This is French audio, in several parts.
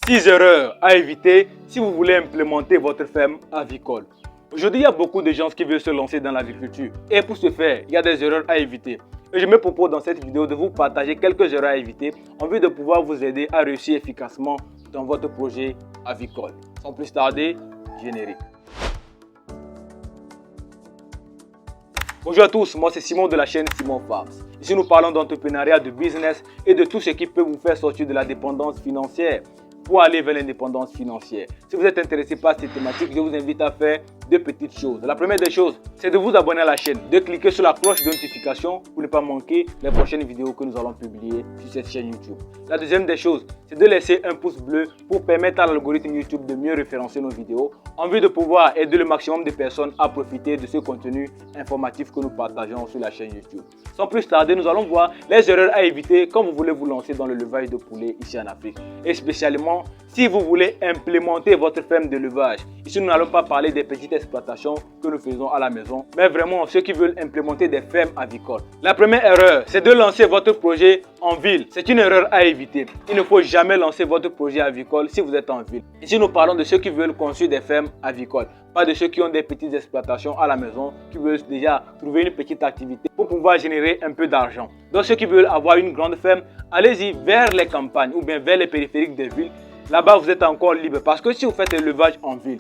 6 erreurs à éviter si vous voulez implémenter votre ferme avicole. Aujourd'hui, il y a beaucoup de gens qui veulent se lancer dans l'agriculture. Et pour ce faire, il y a des erreurs à éviter. Et je me propose dans cette vidéo de vous partager quelques erreurs à éviter en vue de pouvoir vous aider à réussir efficacement dans votre projet avicole. Sans plus tarder, générique. Bonjour à tous, moi c'est Simon de la chaîne Simon Farms. Ici nous parlons d'entrepreneuriat, de business et de tout ce qui peut vous faire sortir de la dépendance financière pour aller vers l'indépendance financière. Si vous êtes intéressé par cette thématique, je vous invite à faire deux petites choses. La première des choses, c'est de vous abonner à la chaîne, de cliquer sur la cloche de notification pour ne pas manquer les prochaines vidéos que nous allons publier sur cette chaîne YouTube. La deuxième des choses, c'est de laisser un pouce bleu pour permettre à l'algorithme YouTube de mieux référencer nos vidéos en vue de pouvoir aider le maximum de personnes à profiter de ce contenu informatif que nous partageons sur la chaîne YouTube. Sans plus tarder, nous allons voir les erreurs à éviter quand vous voulez vous lancer dans le levage de poulet ici en Afrique. Et spécialement, si vous voulez implémenter votre ferme de levage. Ici, nous n'allons pas parler des petites exploitations que nous faisons à la maison, mais vraiment ceux qui veulent implémenter des fermes avicoles. La première erreur, c'est de lancer votre projet en ville. C'est une erreur à éviter. Il ne faut jamais lancer votre projet avicole si vous êtes en ville. Ici, nous parlons de ceux qui veulent construire des fermes avicoles, pas de ceux qui ont des petites exploitations à la maison, qui veulent déjà trouver une petite activité pour pouvoir générer un peu d'argent. Donc, ceux qui veulent avoir une grande ferme, allez-y vers les campagnes ou bien vers les périphériques des villes. Là-bas, vous êtes encore libre parce que si vous faites l'élevage en ville,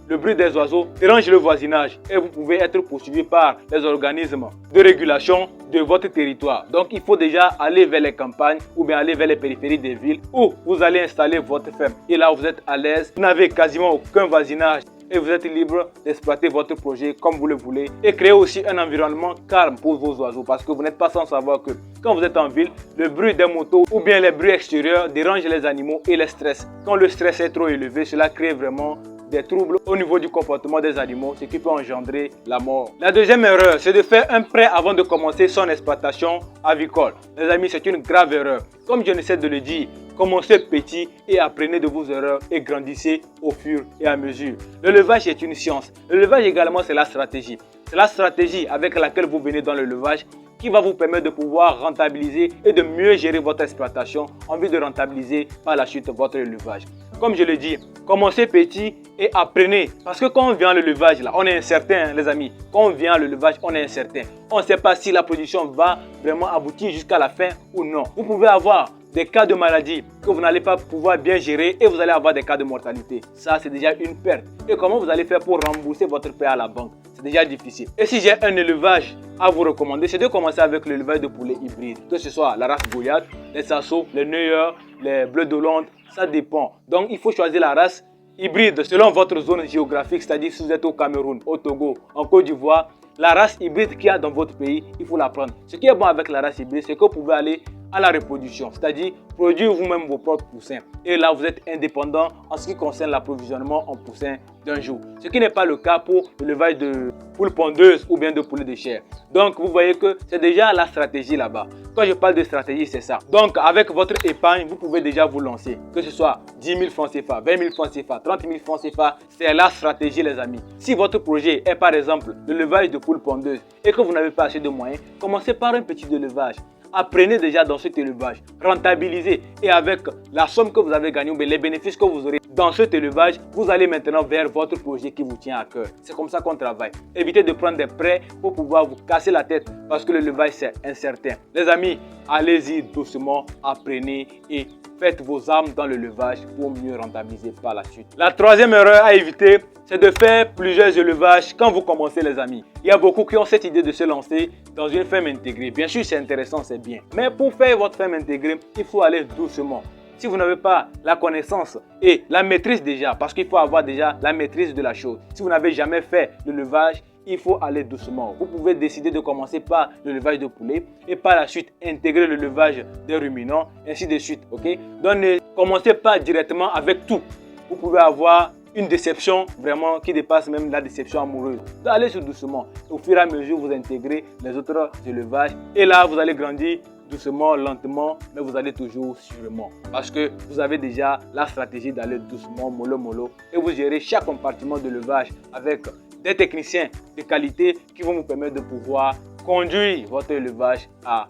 le bruit des oiseaux dérange le voisinage et vous pouvez être poursuivi par les organismes de régulation de votre territoire. Donc, il faut déjà aller vers les campagnes ou bien aller vers les périphéries des villes où vous allez installer votre ferme. Et là, vous êtes à l'aise, vous n'avez quasiment aucun voisinage et vous êtes libre d'exploiter votre projet comme vous le voulez et créer aussi un environnement calme pour vos oiseaux parce que vous n'êtes pas sans savoir que quand vous êtes en ville, le bruit des motos ou bien les bruits extérieurs dérangent les animaux et les stress. Quand le stress est trop élevé, cela crée vraiment des troubles au niveau du comportement des animaux, ce qui peut engendrer la mort. La deuxième erreur, c'est de faire un prêt avant de commencer son exploitation avicole. Les amis, c'est une grave erreur. Comme je ne sais de le dire, commencez petit et apprenez de vos erreurs et grandissez au fur et à mesure. L'élevage est une science. L'élevage également, c'est la stratégie. C'est la stratégie avec laquelle vous venez dans l'élevage qui va vous permettre de pouvoir rentabiliser et de mieux gérer votre exploitation en vue de rentabiliser par la suite votre élevage. Comme je le dis, commencez petit et apprenez. Parce que quand on vient à l'élevage, là, on est incertain, les amis. Quand on vient à l'élevage, on est incertain. On ne sait pas si la production va vraiment aboutir jusqu'à la fin ou non. Vous pouvez avoir des cas de maladie que vous n'allez pas pouvoir bien gérer et vous allez avoir des cas de mortalité. Ça, c'est déjà une perte. Et comment vous allez faire pour rembourser votre prêt à la banque? C'est déjà difficile. Et si j'ai un élevage à vous recommander, c'est de commencer avec l'élevage de poulets hybrides. Que ce soit la race Goliath, les Sasso, les Neuer, les Bleus d'Hollande, ça dépend. Donc, il faut choisir la race hybride selon votre zone géographique, c'est-à-dire si vous êtes au Cameroun, au Togo, en Côte d'Ivoire. La race hybride qu'il y a dans votre pays, il faut la prendre. Ce qui est bon avec la race hybride, c'est que vous pouvez aller à la reproduction, c'est-à-dire produire vous-même vos propres poussins. Et là, vous êtes indépendant en ce qui concerne l'approvisionnement en poussins d'un jour. Ce qui n'est pas le cas pour l'élevage de poules pondeuses ou bien de poulets de chair. Donc, vous voyez que c'est déjà la stratégie là-bas. Quand je parle de stratégie, c'est ça. Donc, avec votre épargne, vous pouvez déjà vous lancer. Que ce soit 10 000 francs CFA, 20 000 francs CFA, 30 000 francs CFA, c'est la stratégie, les amis. Si votre projet est par exemple l'élevage de poules pondeuses et que vous n'avez pas assez de moyens, commencez par un petit élevage. Apprenez déjà dans cet élevage, rentabilisez et avec la somme que vous avez gagnée, les bénéfices que vous aurez dans cet élevage, vous allez maintenant vers votre projet qui vous tient à cœur. C'est comme ça qu'on travaille. Évitez de prendre des prêts pour pouvoir vous casser la tête parce que l'élevage c'est incertain. Les amis, allez-y doucement, apprenez et faites vos armes dans l'élevage pour mieux rentabiliser par la suite. La troisième erreur à éviter, c'est de faire plusieurs élevages quand vous commencez, les amis. Il y a beaucoup qui ont cette idée de se lancer dans une ferme intégrée. Bien sûr, c'est intéressant, c'est bien. Mais pour faire votre ferme intégrée, il faut aller doucement. Si vous n'avez pas la connaissance et la maîtrise déjà, parce qu'il faut avoir déjà la maîtrise de la chose. Si vous n'avez jamais fait l'élevage, il faut aller doucement. Vous pouvez décider de commencer par l'élevage de poulet et par la suite intégrer l'élevage des ruminants, ainsi de suite. Ok? Donc ne commencez pas directement avec tout. Vous pouvez avoir une déception vraiment qui dépasse même la déception amoureuse. Donc, allez doucement. Au fur et à mesure, vous intégrez les autres élevages et là, vous allez grandir doucement, lentement, mais vous allez toujours sûrement. Parce que vous avez déjà la stratégie d'aller doucement, mollo mollo, et vous gérez chaque compartiment de l'élevage avec des techniciens de qualité qui vont vous permettre de pouvoir conduire votre élevage à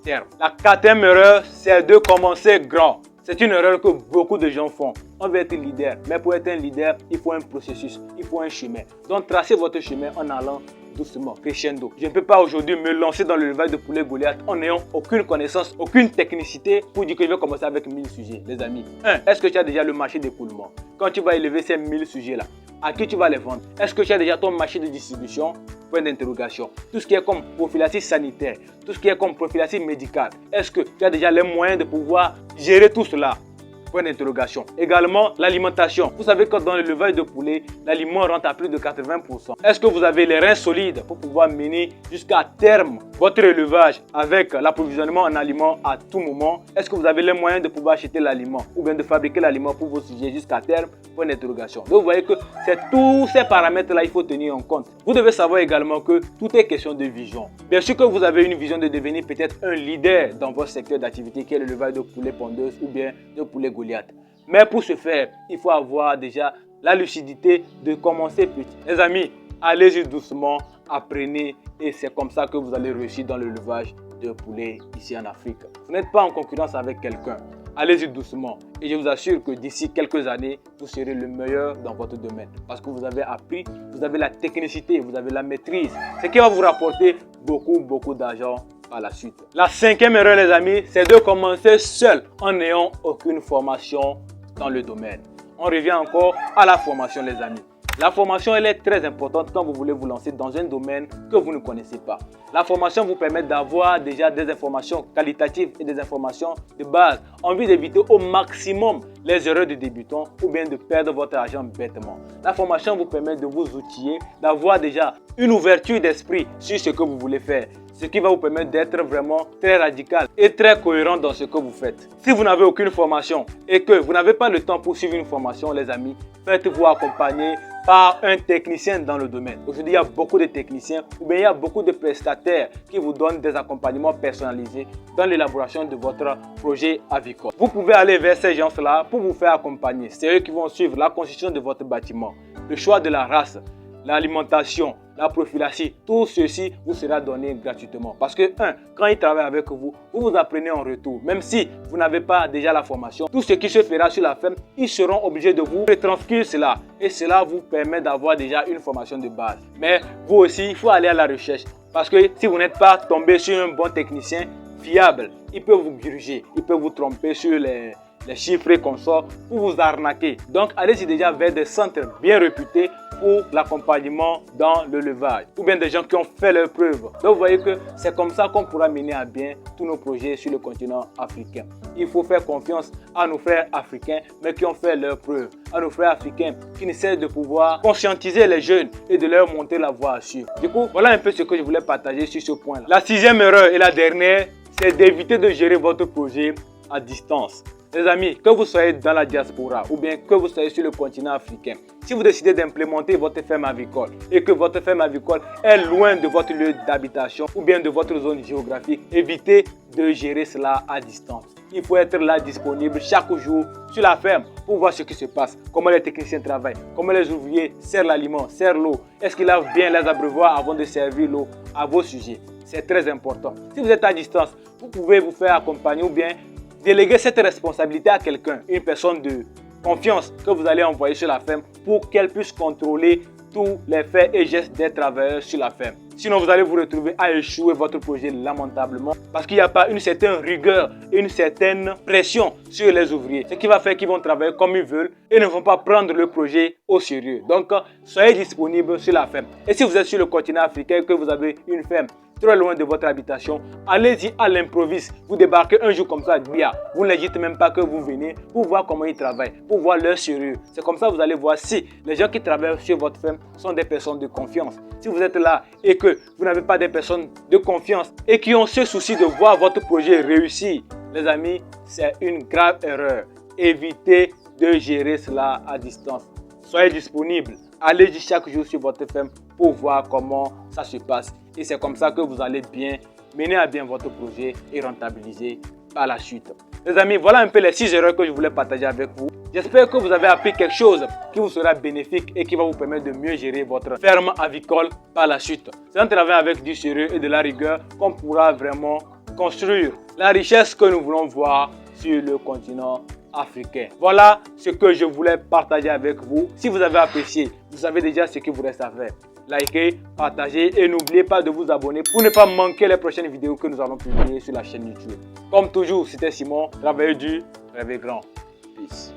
terme. La quatrième erreur, c'est de commencer grand. C'est une erreur que beaucoup de gens font. On veut être leader, mais pour être un leader, il faut un processus, il faut un chemin. Donc tracez votre chemin en allant doucement, crescendo. Je ne peux pas aujourd'hui me lancer dans l'élevage de poulet Goliath en n'ayant aucune connaissance, aucune technicité pour dire que je vais commencer avec 1000 sujets, les amis. 1. Est-ce que tu as déjà le marché d'écoulement? Quand tu vas élever ces 1000 sujets-là, à qui tu vas les vendre? Est-ce que tu as déjà ton marché de distribution? Point d'interrogation. Tout ce qui est comme prophylaxie sanitaire, tout ce qui est comme prophylaxie médicale, est-ce que tu as déjà les moyens de pouvoir gérer tout cela? Point d'interrogation. Également, l'alimentation. Vous savez que dans l'élevage de poulet, l'aliment rentre à plus de 80%. Est-ce que vous avez les reins solides pour pouvoir mener jusqu'à terme votre élevage avec l'approvisionnement en aliments à tout moment? Est-ce que vous avez les moyens de pouvoir acheter l'aliment ou bien de fabriquer l'aliment pour vos sujets jusqu'à terme? Point d'interrogation. Donc vous voyez que c'est tous ces paramètres-là il faut tenir en compte. Vous devez savoir également que tout est question de vision. Bien sûr que vous avez une vision de devenir peut-être un leader dans votre secteur d'activité qui est l'élevage de poulet pondeuse ou bien de poulet Goliath. Mais pour ce faire, il faut avoir déjà la lucidité de commencer petit. Les amis, allez-y doucement, apprenez et c'est comme ça que vous allez réussir dans l'élevage de poulet ici en Afrique. Vous n'êtes pas en concurrence avec quelqu'un. Allez-y doucement et je vous assure que d'ici quelques années, vous serez le meilleur dans votre domaine parce que vous avez appris, vous avez la technicité, vous avez la maîtrise, ce qui va vous rapporter beaucoup d'argent par la suite. La 5e erreur, les amis, c'est de commencer seul en n'ayant aucune formation dans le domaine. On revient encore à la formation, les amis. La formation, elle est très importante quand vous voulez vous lancer dans un domaine que vous ne connaissez pas. La formation vous permet d'avoir déjà des informations qualitatives et des informations de base en vue d'éviter au maximum les erreurs de débutants ou bien de perdre votre argent bêtement. La formation vous permet de vous outiller, d'avoir déjà une ouverture d'esprit sur ce que vous voulez faire. Ce qui va vous permettre d'être vraiment très radical et très cohérent dans ce que vous faites. Si vous n'avez aucune formation et que vous n'avez pas le temps pour suivre une formation, les amis, faites-vous accompagner par un technicien dans le domaine. Aujourd'hui, il y a beaucoup de techniciens ou bien il y a beaucoup de prestataires qui vous donnent des accompagnements personnalisés dans l'élaboration de votre projet avicole. Vous pouvez aller vers ces gens-là pour vous faire accompagner. C'est eux qui vont suivre la construction de votre bâtiment, le choix de la race, l'alimentation, la prophylaxie, tout ceci vous sera donné gratuitement. Parce que, quand ils travaillent avec vous, vous apprenez en retour. Même si vous n'avez pas déjà la formation, tout ce qui se fera sur la ferme, ils seront obligés de vous retranscrire cela. Et cela vous permet d'avoir déjà une formation de base. Mais vous aussi, il faut aller à la recherche. Parce que si vous n'êtes pas tombé sur un bon technicien fiable, il peut vous gruger, il peut vous tromper sur les chiffres et consorts pour vous arnaquer. Donc, allez-y déjà vers des centres bien réputés pour l'accompagnement dans l'élevage ou bien des gens qui ont fait leurs preuves. Donc, vous voyez que c'est comme ça qu'on pourra mener à bien tous nos projets sur le continent africain. Il faut faire confiance à nos frères africains, mais qui ont fait leurs preuves, à nos frères africains qui essaient de pouvoir conscientiser les jeunes et de leur monter la voie à suivre. Du coup, voilà un peu ce que je voulais partager sur ce point-là. La 6e erreur et la dernière, c'est d'éviter de gérer votre projet à distance. Les amis, que vous soyez dans la diaspora ou bien que vous soyez sur le continent africain, si vous décidez d'implémenter votre ferme avicole et que votre ferme avicole est loin de votre lieu d'habitation ou bien de votre zone géographique, évitez de gérer cela à distance. Il faut être là disponible chaque jour sur la ferme pour voir ce qui se passe, comment les techniciens travaillent, comment les ouvriers servent l'aliment, servent l'eau, est-ce qu'ils lavent bien les abreuvoirs avant de servir l'eau à vos sujets. C'est très important. Si vous êtes à distance, vous pouvez vous faire accompagner ou bien déléguer cette responsabilité à quelqu'un, une personne de confiance que vous allez envoyer sur la ferme pour qu'elle puisse contrôler tous les faits et gestes des travailleurs sur la ferme. Sinon, vous allez vous retrouver à échouer votre projet lamentablement parce qu'il n'y a pas une certaine rigueur et une certaine pression sur les ouvriers. Ce qui va faire qu'ils vont travailler comme ils veulent et ne vont pas prendre le projet au sérieux. Donc, soyez disponible sur la ferme. Et si vous êtes sur le continent africain et que vous avez une ferme très loin de votre habitation, allez-y à l'improviste. Vous débarquez un jour comme ça, bien. Vous ne les dites même pas que vous venez pour voir comment ils travaillent, pour voir leur sérieux. C'est comme ça que vous allez voir si les gens qui travaillent sur votre ferme sont des personnes de confiance. Si vous êtes là et que vous n'avez pas des personnes de confiance et qui ont ce souci de voir votre projet réussir, les amis, c'est une grave erreur. Évitez de gérer cela à distance. Soyez disponible. Allez-y chaque jour sur votre ferme pour voir comment ça se passe. Et c'est comme ça que vous allez bien mener à bien votre projet et rentabiliser par la suite. Les amis, voilà un peu les 6 erreurs que je voulais partager avec vous. J'espère que vous avez appris quelque chose qui vous sera bénéfique et qui va vous permettre de mieux gérer votre ferme avicole par la suite. C'est en travaillant avec du sérieux et de la rigueur qu'on pourra vraiment construire la richesse que nous voulons voir sur le continent africain. Voilà ce que je voulais partager avec vous. Si vous avez apprécié, vous savez déjà ce qu'il vous reste à faire. Likez, partagez et n'oubliez pas de vous abonner pour ne pas manquer les prochaines vidéos que nous allons publier sur la chaîne YouTube. Comme toujours, c'était Simon, travaillez dur, rêvez grand. Peace.